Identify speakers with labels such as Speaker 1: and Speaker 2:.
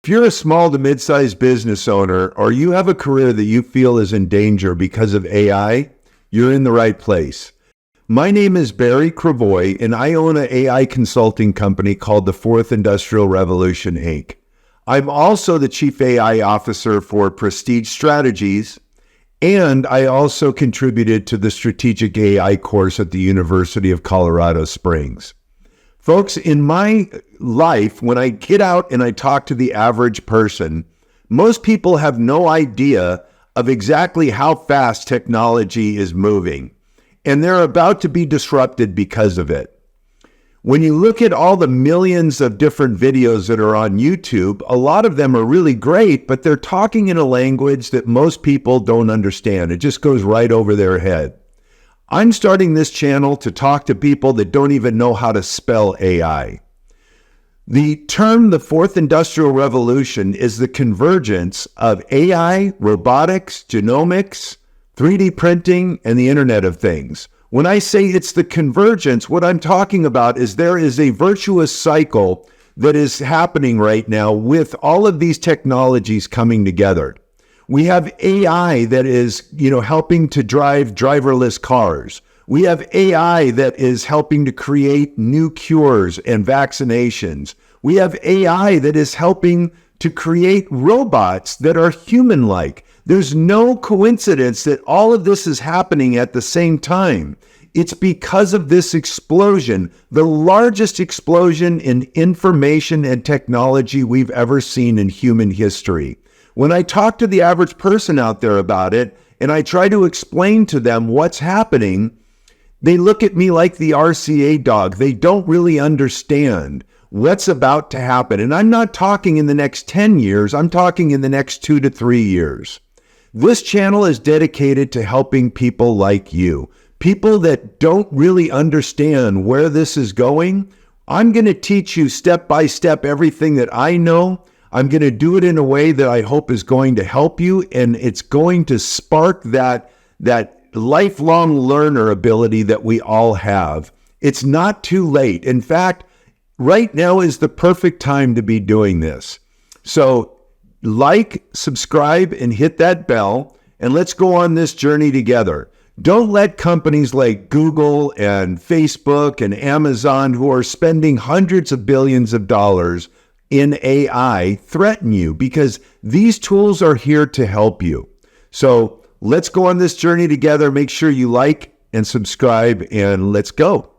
Speaker 1: If you're a small to mid-sized business owner or you have a career that you feel is in danger because of AI, you're in the right place. My name is Barry Cravoy, and I own an AI consulting company called the Fourth Industrial Revolution, Inc. I'm also the Chief AI Officer for Prestige Strategies, and I also contributed to the Strategic AI course at the University of Colorado Springs. Folks, in my life, when I get out and I talk to the average person, most people have no idea of exactly how fast technology is moving, and they're about to be disrupted because of it. When you look at all the millions of different videos that are on YouTube, a lot of them are really great, but they're talking in a language that most people don't understand. It just goes right over their head. I'm starting this channel to talk to people that don't even know how to spell AI. The term the Fourth Industrial Revolution is the convergence of AI, robotics, genomics, 3D printing, and the Internet of Things. When I say it's the convergence, what I'm talking about is there is a virtuous cycle that is happening right now with all of these technologies coming together. We have AI that is, helping to drive driverless cars. We have AI that is helping to create new cures and vaccinations. We have AI that is helping to create robots that are human-like. There's no coincidence that all of this is happening at the same time. It's because of this explosion, the largest explosion in information and technology we've ever seen in human history. When I talk to the average person out there about it, and I try to explain to them what's happening, they look at me like the RCA dog. They don't really understand what's about to happen. And I'm not talking in the next 10 years. I'm talking in the next 2 to 3 years. This channel is dedicated to helping people like you, people that don't really understand where this is going. I'm going to teach you step by step everything that I know. I'm going to do it in a way that I hope is going to help you, and it's going to spark that lifelong learner ability that we all have. It's not too late. In fact, right now is the perfect time to be doing this. So like, subscribe, and hit that bell, and let's go on this journey together. Don't let companies like Google and Facebook and Amazon, who are spending hundreds of billions of dollars in AI, threaten you, because these tools are here to help you. So let's go on this journey together. Make sure you like and subscribe, and let's go.